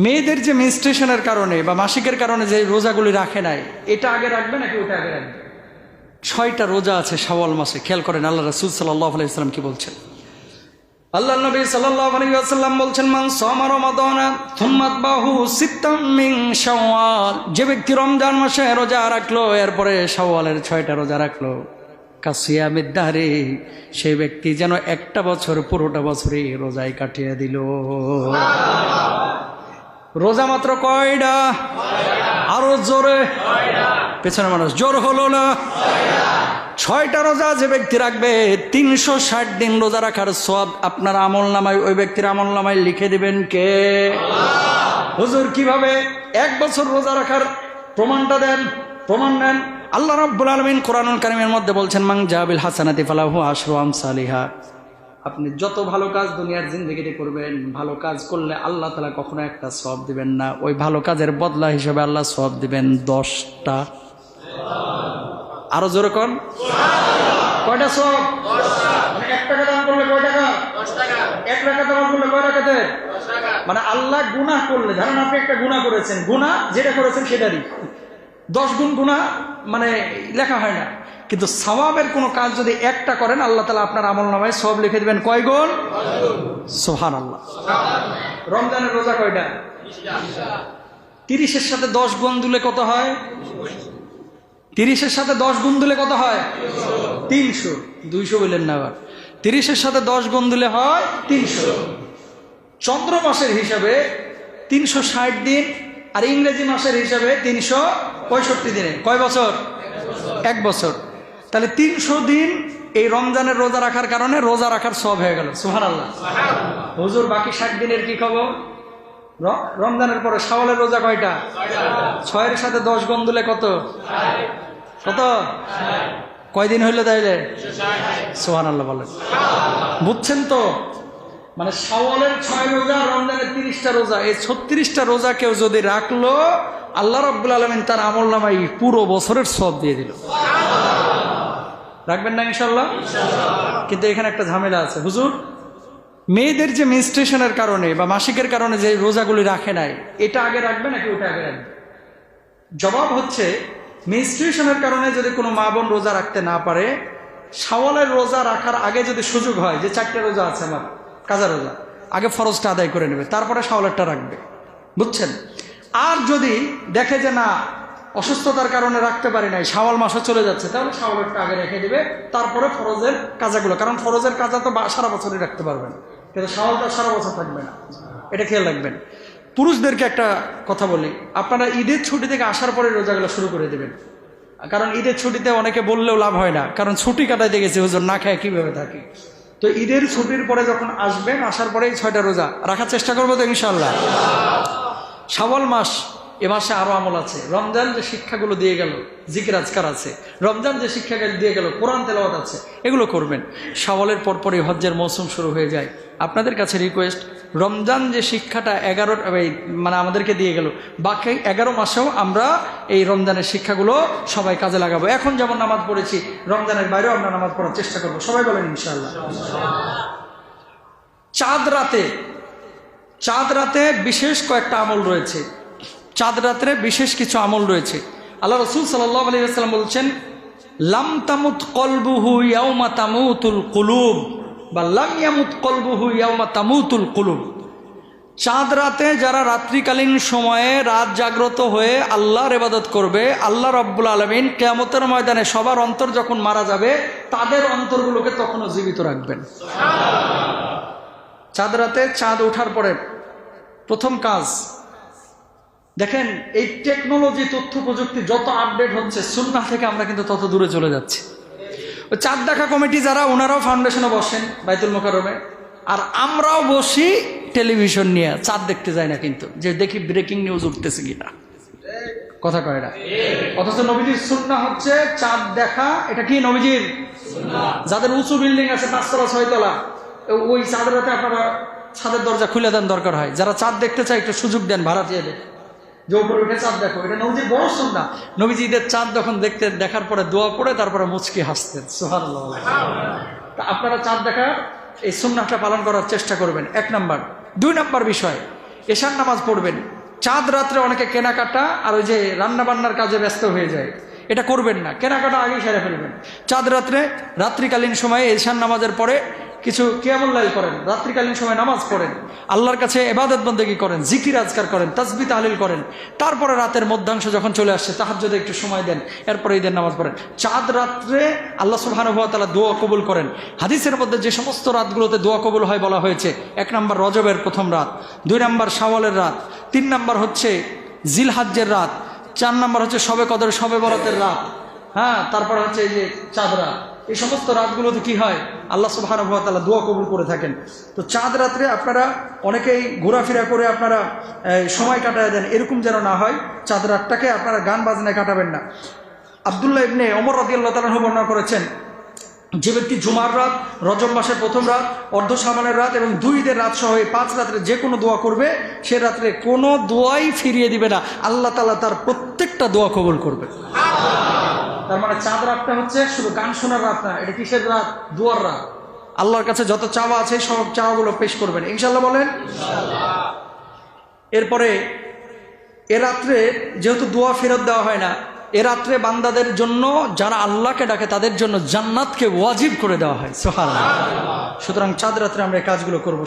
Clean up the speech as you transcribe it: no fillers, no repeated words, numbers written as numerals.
মেয়েদের যে মেনস্ট্রুয়েশনের কারণে বা মাসিকের কারণে যে রোজাগুলি রাখে নাই, এটা আগে রাখবে নাকি ওটা আগে রাখবে? 6টা রোজা আছে শাওয়াল মাসে। খেয়াল করেন আল্লাহ রাসূল সাল্লাল্লাহু আলাইহি ওয়াসাল্লাম কি বলছেন। আল্লাহ নবী সাল্লাল্লাহু আলাইহি ওয়াসাল্লাম বলছেন, মান সামা রমাদানা থুম্মা আতবাহু সিত্তাম মিন শাওয়াল, যে ব্যক্তি রমজান মাসে রোজা রাখলো এরপরে শাওয়ালের 6টা রোজা রাখলো, কাসিয়ামিদ দাহরি, সেই ব্যক্তি যেন একটা বছর পুরোটা বছরই রোজায় কাটিয়ে দিল। রোজা মাত্র কয়টা? আরো জোরে পেছনে মানুষ জোর হলো না। 6টা রোজা যে ব্যক্তি রাখবে 360 দিন রোজা রাখার সওয়াব আপনার আমল নামায়, ওই ব্যক্তির আমল নামায় লিখে দিবেন কে? হুজুর কিভাবে 1 বছর রোজা রাখার প্রমাণটা দেন? প্রমাণ দেন। আল্লাহ রাব্বুল আলামিন কোরআনুল কারীমের মধ্যে বলছেন, মান জাবিল হাসানাতি ফালাহু আশরু আমসালিহা। আপনি যত ভালো কাজ দুনিয়ার জিন্দেগিতে করবেন, ভালো কাজ করলে আল্লাহ তাআলা কখনো একটা সওয়াব দিবেন না, ওই ভালো কাজের বদলা হিসেবে আল্লাহ সওয়াব দিবেন 10টা। আরো জোরে কোন? কয়টা সওয়াব? 10টা। মানে 1 টাকা দান করলে কয় টাকা? 10 টাকা। 1 রাকাত দান করলে কয় রাকাতে? 10 টাকা। মানে আল্লাহ গুনাহ করলে, ধরেন আপনি একটা গুনাহ করেছেন, গুনাহ যেটা করেছেন সেটারই 10 গুণ গুনাহ মানে লেখা হয় না, কিন্তু সওয়াবের কোনো কাজ যদি একটা করেন আল্লাহ তাআলা আপনার আমলনামায় সওয়াব লিখে দিবেন কয় গুণ? সুবহানাল্লাহ। রমজানের রোজা কয়টা? 30টা। 30-এর সাথে 10 গুণ দিলে কত হয়? 30-এর সাথে 10 গুণ দিলে কত হয়? 300। 200 বললেন না আবার। 30-এর সাথে 10 গুণ দিলে হয় 300। চন্দ্র মাসের হিসাবে 360 দিন, আর ইংরেজি মাসের হিসাবে 365 দিনে কয় বছর? 1 বছর। তাহলে 300 দিন এই রমজানের রোজা রাখার কারণে রোজা রাখার সওয়াব হয়ে গেল। সুবহানাল্লাহ। হুজুর বাকি 60 দিনের কি খবর? রমজানের পরে শাওয়ালের রোজা কয়টা? 6-এর সাথে 10 গুণ দিলে কত? কত? কয়দিন হইল তাইলে? সুবহানাল্লাহ বলেন। বুঝছেন তো? মানে শাওয়ালের 6 রোজা, রমজানের 30টা রোজা, এই 36টা রোজা কেউ যদি রাখলো আল্লাহ রাব্বুল আলামিন তার আমলনামায় পুরো বছরের সওয়াব দিয়ে দিল। রাখবেন না ইনশাআল্লাহ? কিন্তু এখানে একটা ঝামেলা আছে। হুজুর মেয়েদের যে মেনস্ট্রুয়েশনের কারণে বা মাসিকের কারণে যে রোজাগুলি রাখে নাই, এটা আগে রাখবে নাকি ওটা আগে রাখবে? জবাব হচ্ছে, মেনস্ট্রুয়েশনের কারণে যদি কোনো মা বোন রোজা রাখতে না পারে, শাওয়ালের রোজা রাখার আগে যদি সুযোগ হয় যে 4টা রোজা আছে আমার কাজা রোজা, আগে ফরজটা আদায় করে নেবে, তারপরে শাওয়ালেরটা রাখবে। বুঝছেন? আর যদি দেখে যে না অসুস্থতার কারণে রাখতে পারি নাই, শাওয়াল মাসে চলে যাচ্ছে, তাহলে শাওয়ালেরটা আগে রেখে দিবে, তারপরে ফরজের কাজাগুলো, কারণ ফরজের কাজা তো সারা বছরই রাখতে পারবেন, কিন্তু শাওয়ালটা সারা বছর থাকবে না। এটা খেয়াল রাখবেন। পুরুষদেরকে একটা কথা বলি, আপনারা ঈদের ছুটি থেকে আসার পরে রোজাগুলো শুরু করে দেবেন, কারণ ঈদের ছুটিতে অনেকে বললেও লাভ হয় না, কারণ ছুটি কাটাইতে গেছে হুজুর না খায় কিভাবে থাকে। তো ঈদের ছুটির পরে যখন আসবেন, আসার পরেই 6টা রোজা রাখার চেষ্টা করবো তো ইনশাআল্লাহ। শাওয়াল মাস, এ মাসে আরো আমল আছে। রমজান যে শিক্ষাগুলো দিয়ে গেল, জিকির আজকার আছে। রমজান যে শিক্ষা দিয়ে গেল, কোরআন তেলাওয়াত আছে, এগুলো করবেন। শাওয়ালের পরপরই হজ্জের মৌসুম শুরু হয়ে যায়। আপনাদের কাছে রিকোয়েস্ট, রমজান যে শিক্ষাটা 11 মানে আমাদেরকে দিয়ে গেল, বাকি 11 মাসেও আমরা এই রমজানের শিক্ষাগুলো সবাই কাজে লাগাবো। এখন যেমন নামাজ পড়েছি, রমজানের বাইরেও আমরা নামাজ পড়ার চেষ্টা করবো। সবাই বলেন ইনশাআল্লাহ। চাঁদ রাতে বিশেষ কয়েকটা আমল রয়েছে। চাঁদ রাত্রে বিশেষ কিছু আমল রয়েছে। আল্লাহ রাসূল সাল্লাল্লাহু আলাইহি ওয়াসাল্লাম বলছেন, লাম তামুত কলবুহু ইয়াউমা তামুতুল কুলুব, বা লাম ইয়ামুত কলবুহু ইয়াউমা তামুতুল কুলুব। চাঁদ রাতে যারা রাত্রিকালীন সময়ে রাত জাগ্রত হয়ে আল্লাহর ইবাদত করবে, আল্লাহ রাব্বুল আলামিন কিয়ামতের ময়দানে সবার অন্তর যখন মারা যাবে, তাদের অন্তরগুলোকে তখনও জীবিত রাখবেন। চাঁদ রাতে চাঁদ ওঠার পরে প্রথম কাজ, দেখেন এই টেকনোলজি, তথ্য প্রযুক্তি যত আপডেট হচ্ছে, সুন্নাহ থেকে আমরা কিন্তু তত দূরে চলে যাচ্ছি। ওই চাঁদ দেখা কমিটি যারা, ওনারাও ফাউন্ডেশনে বসেন বাইতুল মোকাররমে, আর আমরাও বসি টেলিভিশন নিয়ে, চাঁদ দেখতে যাই না কিন্তু, যে দেখি ব্রেকিং নিউজ উঠতেছে কিনা। কথা কয় না। অথচ নবীজির সুন্নাহ হচ্ছে চাঁদ দেখা। এটা কি নবীজির সুন্নাহ? যাদের উঁচু বিল্ডিং আছে 5 তলা 6 তলা, ওই চাঁদ রাতে আপনারা ছাদের দরজা খুলে দেন, দরকার হয়। যারা চাঁদ দেখতে চায় একটু সুযোগ দেন, ভাড়া দিয়ে দেন, যে উপরে উঠে চাঁদ দেখো। এটা নবীজির বড় সুন্নাহ। নবীজি ঈদের চাঁদ যখন দেখতেন, দেখার পরে দোয়া পড়ে তারপরে মুচকি হাসতেন। সুবহানাল্লাহ। তা আপনারা চাঁদ দেখা এই সুন্নাহটা পালন করার চেষ্টা করবেন, 1 নাম্বার। 2 নাম্বার বিষয়, এশার নামাজ পড়বেন। চাঁদ রাত্রে অনেকে কেনাকাটা আর ওই যে রান্না বান্নার কাজে ব্যস্ত হয়ে যায়, এটা করবেন না, কেনাকাটা আগেই সেরে ফেলবেন। চাঁদ রাত্রিকালীন সময়ে এশার নামাজের পরে কিছু কিয়ামুল লাইল করেন, রাত্রিকালীন সময় নামাজ পড়েন, আল্লাহর কাছে ইবাদত বন্দেগী করেন, জিকির আজকার করেন, তাসবিহ তাহলিল করেন। তারপরে রাতের মধ্যাংশ যখন চলে আসছে তাহাজ্জুদে একটু সময় দেন, এরপরে ঈদের নামাজ পড়েন। চাঁদ রাত্রে আল্লাহ সুবহানাহু ওয়া তাআলা দোয়া কবুল করেন। হাদিসের মধ্যে যে সমস্ত রাতগুলোতে দোয়া কবুল হয় বলা হয়েছে, 1 নম্বর রজবের প্রথম রাত, 2 নম্বর শাওয়ালের রাত, 3 নম্বর হচ্ছে জিলহজ্জের রাত, 4 নম্বর হচ্ছে শবে কদর শবে বরাতের রাত, হ্যাঁ, তারপর হচ্ছে এই যে চাঁদ রাত। এই সমস্ত রাতগুলোতে কি হয়, আল্লাহ সুবহানাহু ওয়া তাআলা দোয়া কবুল করে থাকেন। তো চাঁদ রাত্রে আপনারা অনেকেই ঘোরাফেরা করে আপনারা সময় কাটায় দেন, এরকম যেন না হয়। চাঁদ রাতটাকে আপনারা গান বাজনায় কাটাবেন না। আব্দুল্লাহ ইবনে ওমর রাদিয়াল্লাহু তাআলা বর্ণনা করেছেন, যে ব্যক্তি জুমার রাত, রজব মাসের প্রথম রাত, অর্ধ শাবানের রাত এবং 2 ঈদের রাত সহ এই 5 রাত্রে যে কোনো দোয়া করবে, সে রাত্রে কোনো দোয়াই ফিরিয়ে দিবে না, আল্লাহ তাআলা তার প্রত্যেকটা দোয়া কবুল করবে। তার মানে চাঁদ রাতটা হচ্ছে শুধু গান শোনার রাত না, এটা কিসের রাত? দোয়ার রাত। আল্লাহর কাছে যত চাওয়া আছে সব চাওয়াগুলো পেশ করবেন ইনশাআল্লাহ, বলেন ইনশাআল্লাহ। এরপরে এ রাত্রে যেহেতু দোয়া ফেরত দেওয়া হয় না, এ রাত্রে বান্দাদের জন্য, যারা আল্লাহকে ডাকে তাদের জন্য জান্নাতকে ওয়াজিব করে দেওয়া হয়। সুবহানাল্লাহ। সুতরাং চাঁদ রাত্রে আমরা এই কাজগুলো করবো।